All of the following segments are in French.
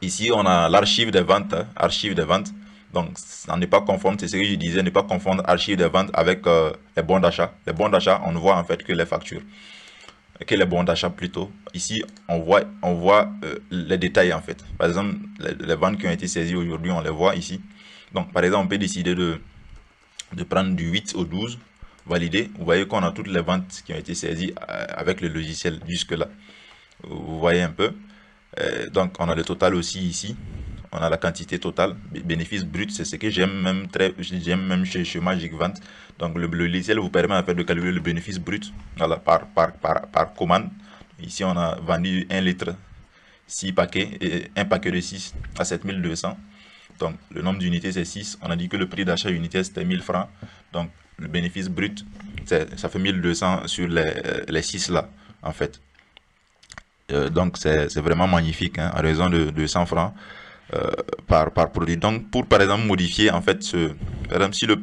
Ici, on a l'archive des ventes, hein, archive des ventes. Donc, ça n'est pas conforme, c'est ce que je disais, ne pas confondre archive des ventes avec les bons d'achat. Les bons d'achat, on ne voit en fait que les factures, que les bons d'achat plutôt. Ici, on voit les détails en fait. Par exemple, les ventes qui ont été saisies aujourd'hui, on les voit ici. Donc, par exemple, on peut décider de prendre du 8 au 12, valider. Vous voyez qu'on a toutes les ventes qui ont été saisies avec le logiciel jusque-là. Vous voyez un peu. Donc, on a le total aussi ici. On a la quantité totale. Bénéfice brut, c'est ce que j'aime même chez Magic Vente. Donc, le logiciel vous permet en fait de calculer le bénéfice brut, voilà, par commande. Ici, on a vendu 1 litre, 6 paquets, et un paquet de 6 à 7200. Donc, le nombre d'unités, c'est 6. On a dit que le prix d'achat unitaire, c'était 1000 francs. Donc, le bénéfice brut, ça fait 1200 sur les 6 là, en fait. Donc, c'est vraiment magnifique, hein, à raison de 100 francs par produit. Donc, pour, par exemple, modifier, en fait, par exemple, si le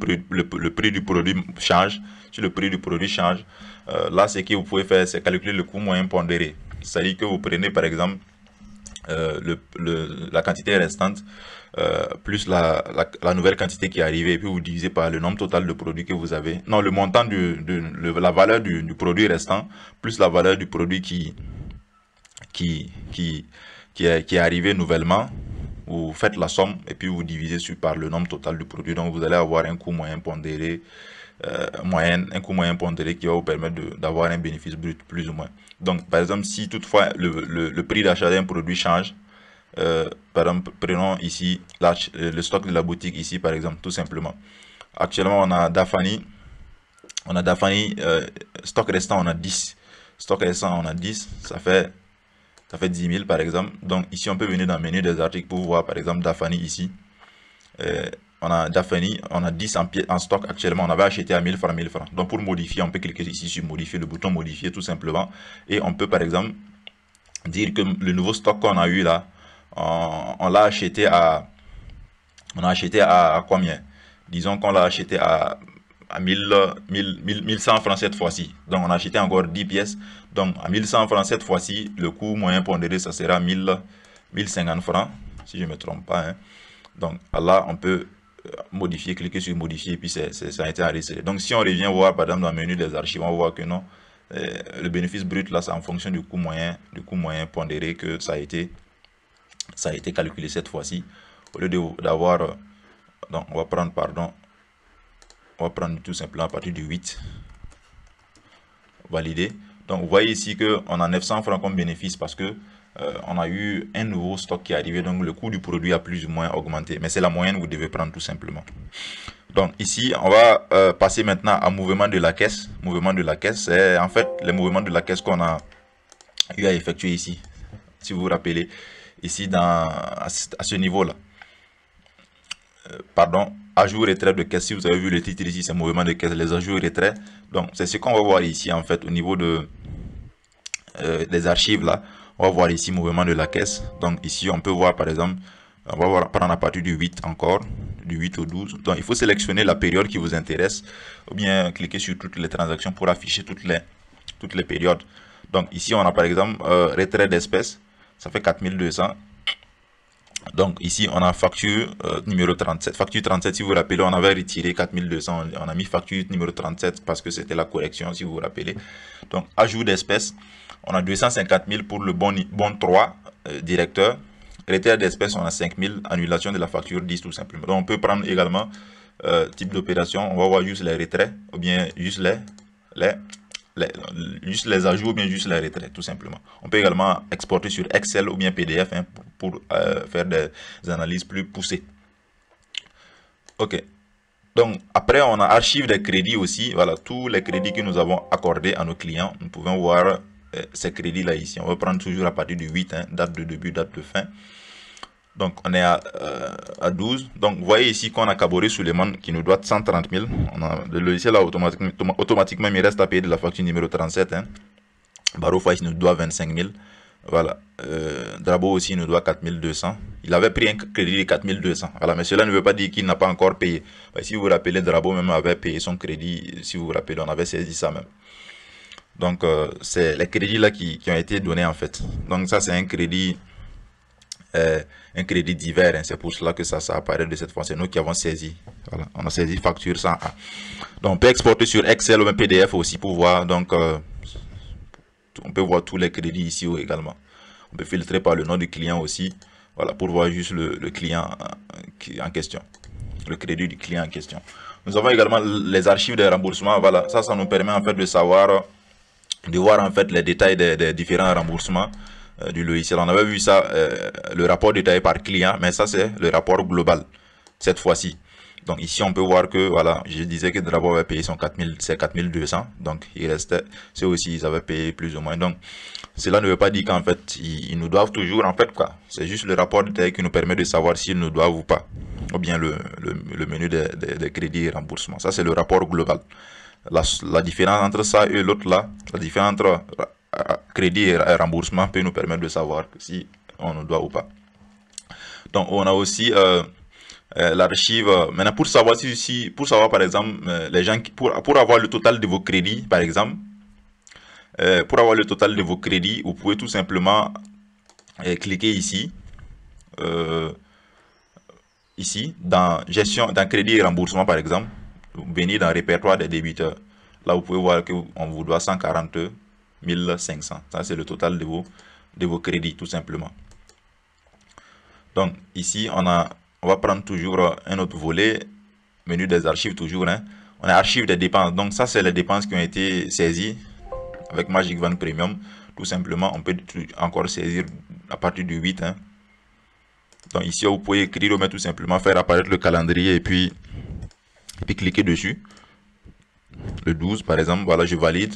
prix du produit change, si le prix du produit change, là, ce que vous pouvez faire, c'est calculer le coût moyen pondéré. C'est-à-dire que vous prenez, par exemple, la quantité restante plus la nouvelle quantité qui est arrivée et puis vous divisez par le nombre total de produits que vous avez. Non, le montant la valeur du produit restant plus la valeur du produit qui, qui, qui est arrivé nouvellement. Vous faites la somme et puis vous divisez par le nombre total du produit. Donc vous allez avoir un coût moyen pondéré un coût moyen pondéré qui va vous permettre d'avoir un bénéfice brut plus ou moins. Donc par exemple, si toutefois le prix d'achat d'un produit change, par exemple, prenons ici le stock de la boutique ici par exemple, tout simplement. Actuellement, on a Dafani, stock restant, on a 10. Stock restant, on a 10, ça fait 10 000 par exemple. Donc ici, on peut venir dans le menu des articles pour voir par exemple Dafani ici. On a Dafani, on a 10 en stock actuellement, on avait acheté à 1000 francs, 1000 francs. Donc pour modifier, on peut cliquer ici sur modifier, le bouton modifier tout simplement. Et on peut par exemple dire que le nouveau stock qu'on a eu là, on l'a acheté à, combien? Disons qu'on l'a acheté à 1100 francs cette fois-ci. Donc on a acheté encore 10 pièces. Donc à 1100 francs cette fois-ci, le coût moyen pondéré, ça sera 1050 francs, si je ne me trompe pas, hein. Donc là, on peut modifier, cliquer sur modifier, et puis ça a été enregistré. Donc si on revient voir, par exemple, dans le menu des archives, on voit que non, le bénéfice brut, là, c'est en fonction du coût moyen pondéré que ça a été calculé cette fois-ci. Au lieu d'avoir, donc on va prendre, pardon, on va prendre tout simplement à partir du 8, valider. Donc vous voyez ici qu'on a 900 francs comme bénéfice parce que on a eu un nouveau stock qui est arrivé, donc le coût du produit a plus ou moins augmenté, mais c'est la moyenne que vous devez prendre tout simplement. Donc ici, on va passer maintenant à mouvement de la caisse. Mouvement de la caisse, c'est en fait les mouvements de la caisse qu'on a eu à effectuer ici. Si vous vous rappelez, ici à ce niveau-là. Pardon, ajout retrait de caisse. Si vous avez vu le titre ici, c'est mouvement de caisse, les ajouts retrait. Donc c'est ce qu'on va voir ici en fait au niveau des archives là. On va voir ici mouvement de la caisse. Donc ici, on peut voir par exemple, on va voir, prendre à partir du 8 encore, du 8 au 12. Donc il faut sélectionner la période qui vous intéresse ou bien cliquer sur toutes les transactions pour afficher toutes les périodes. Donc ici, on a par exemple retrait d'espèces, ça fait 4200. Donc ici, on a facture numéro 37. Facture 37, si vous vous rappelez, on avait retiré 4200. On a mis facture numéro 37 parce que c'était la correction, si vous vous rappelez. Donc, ajout d'espèces. On a 250 000 pour le bon 3 directeur. Retrait d'espèces, on a 5 000. Annulation de la facture 10 tout simplement. Donc, on peut prendre également type d'opération. On va voir juste les retraits ou bien juste juste les ajouts ou bien juste les retraits tout simplement. On peut également exporter sur Excel ou bien PDF hein, pour faire des analyses plus poussées. Ok. Donc après on a archive des crédits aussi. Voilà tous les crédits que nous avons accordés à nos clients. Nous pouvons voir ces crédits là ici. On va prendre toujours à partir du 8, hein, date de début, date de fin. Donc on est à 12. Donc vous voyez ici qu'on a Kaboré Suleiman qui nous doit 130 000. On a le logiciel là automatiquement il reste à payer de la facture numéro 37. Hein. Baro Faiz nous doit 25 000. Voilà. Drabo aussi nous doit 4200. Il avait pris un crédit de 4200. Voilà. Mais cela ne veut pas dire qu'il n'a pas encore payé. Si vous vous rappelez, Drabo même avait payé son crédit. Si vous vous rappelez, on avait saisi ça même. Donc c'est les crédits là qui ont été donnés en fait. Donc ça c'est un crédit un crédit divers, hein. C'est pour cela que ça apparaît de cette façon. C'est nous qui avons saisi. Voilà, on a saisi facture 100A. Donc on peut exporter sur Excel ou un PDF aussi pour voir. Donc on peut voir tous les crédits ici également. On peut filtrer par le nom du client aussi. Voilà, pour voir juste le client en question. Le crédit du client en question. Nous avons également les archives des remboursements. Voilà, ça nous permet en fait de savoir, de voir en fait les détails des différents remboursements du logiciel. On avait vu ça, le rapport détaillé par client, mais ça c'est le rapport global cette fois-ci. Donc ici on peut voir que voilà, je disais que d'abord avait payé son 4200, donc il restait, c'est aussi ils avaient payé plus ou moins. Donc cela ne veut pas dire qu'en fait ils nous doivent toujours, en fait quoi. C'est juste le rapport détaillé qui nous permet de savoir s'ils nous doivent ou pas, ou bien le menu des crédits et remboursements. Ça c'est le rapport global. La différence entre ça et l'autre là, la différence entre crédit et remboursement peut nous permettre de savoir si on nous doit ou pas. Donc on a aussi l'archive. Maintenant pour savoir pour savoir par exemple les gens pour avoir le total de vos crédits par exemple, pour avoir le total de vos crédits, vous pouvez tout simplement cliquer ici, dans gestion, dans crédit et remboursement par exemple. Vous venez dans répertoire des débiteurs. Là vous pouvez voir que on vous doit 140 500. Ça c'est le total de vos crédits tout simplement. Donc ici on va prendre toujours un autre volet, menu des archives toujours, hein. On a archives des dépenses. Donc ça c'est les dépenses qui ont été saisies avec Magic Wand Premium. Tout simplement, on peut encore saisir à partir du 8, hein. Donc ici vous pouvez écrire, mais tout simplement faire apparaître le calendrier et puis cliquer dessus. Le 12 par exemple, voilà, je valide.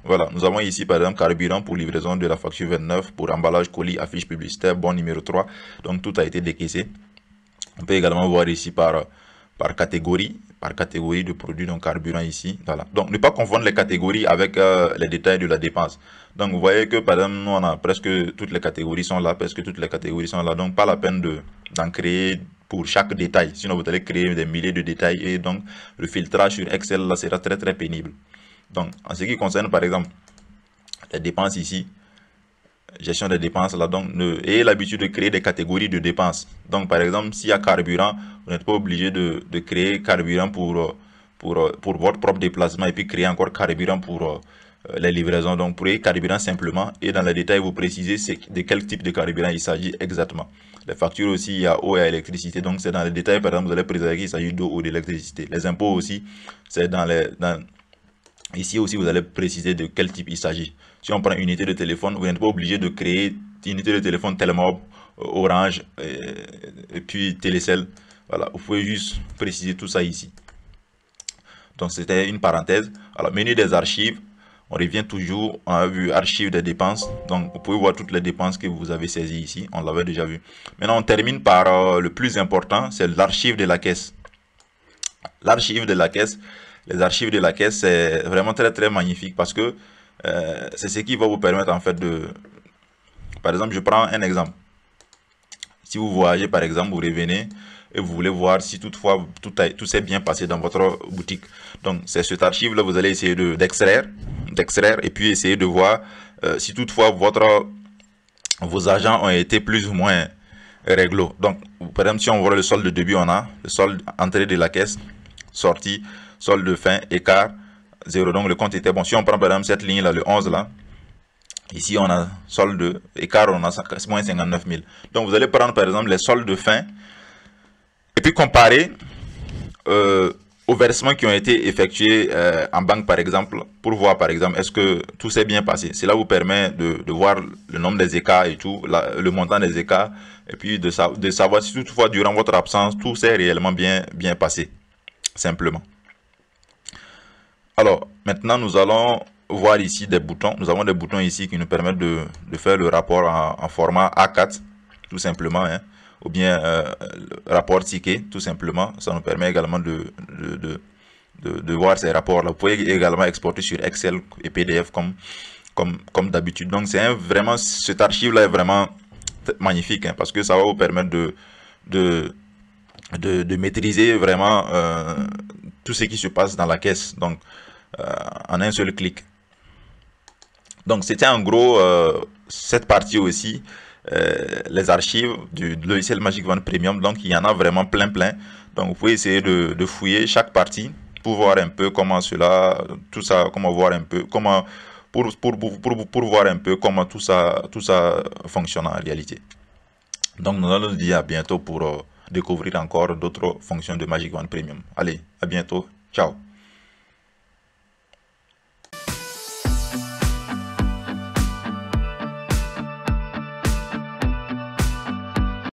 Voilà, nous avons ici par exemple carburant pour livraison de la facture 29, pour emballage, colis, affiche publicitaire, bon numéro 3. Donc tout a été décaissé. On peut également voir ici par catégorie de produits, donc carburant ici. Voilà. Donc ne pas confondre les catégories avec les détails de la dépense. Donc vous voyez que par exemple nous on a presque toutes les catégories sont là, donc pas la peine d'en créer pour chaque détail, sinon vous allez créer des milliers de détails et donc le filtrage sur Excel là sera très pénible. Donc en ce qui concerne par exemple les dépenses ici, gestion des dépenses là, donc ayez l'habitude de créer des catégories de dépenses. Donc par exemple s'il y a carburant, vous n'êtes pas obligé de créer carburant pour votre propre déplacement et puis créer encore carburant pour les livraisons. Donc pour créer carburant simplement et dans les détails vous précisez de quel type de carburant il s'agit exactement. Les factures aussi, il y a eau et électricité, donc c'est dans les détails par exemple vous allez préciser qu'il s'agit d'eau ou d'électricité. Les impôts aussi, c'est ici aussi vous allez préciser de quel type il s'agit. Si on prend unité de téléphone, vous n'êtes pas obligé de créer unité de téléphone Telmob, Orange et puis Télécel. Voilà, vous pouvez juste préciser tout ça ici. Donc c'était une parenthèse. Alors menu des archives, on revient toujours, on a vu archives des dépenses. Donc vous pouvez voir toutes les dépenses que vous avez saisies ici, on l'avait déjà vu. Maintenant on termine par le plus important, c'est l'archive de la caisse. L'archive de la caisse. Les archives de la caisse, c'est vraiment très magnifique parce que c'est ce qui va vous permettre en fait de... Par exemple, je prends un exemple. Si vous voyagez par exemple, vous revenez et vous voulez voir si toutefois tout s'est bien passé dans votre boutique. Donc c'est cet archive là, vous allez essayer d'extraire et puis essayer de voir si toutefois vos agents ont été plus ou moins réglo. Donc par exemple, si on voit le solde de début, on a le solde entrée de la caisse, sortie, solde de fin, écart, 0. Donc le compte était bon. Si on prend par exemple cette ligne là, le 11 là, ici on a solde de écart, on a moins 59 000. Donc vous allez prendre par exemple les soldes de fin et puis comparer aux versements qui ont été effectués en banque par exemple, pour voir par exemple est-ce que tout s'est bien passé. Cela vous permet de voir le nombre des écarts et tout, le montant des écarts, et puis de savoir si toutefois durant votre absence tout s'est réellement bien passé, simplement. Alors, maintenant, nous allons voir ici des boutons. Nous avons des boutons ici qui nous permettent de faire le rapport en format A4, tout simplement, hein, ou bien rapport ticket, tout simplement. Ça nous permet également de voir ces rapports-là. Vous pouvez également exporter sur Excel et PDF comme d'habitude. Donc, vraiment, cet archive-là est vraiment magnifique, hein, parce que ça va vous permettre de maîtriser vraiment tout ce qui se passe dans la caisse. Donc, en un seul clic. Donc c'était en gros cette partie aussi les archives du logiciel Magic Wand Premium. Donc il y en a vraiment plein. Donc vous pouvez essayer de fouiller chaque partie pour voir un peu comment cela, tout ça, comment voir un peu comment pour voir un peu comment tout ça fonctionne en réalité. Donc nous allons nous dire à bientôt pour découvrir encore d'autres fonctions de Magic Wand Premium. Allez, à bientôt. Ciao.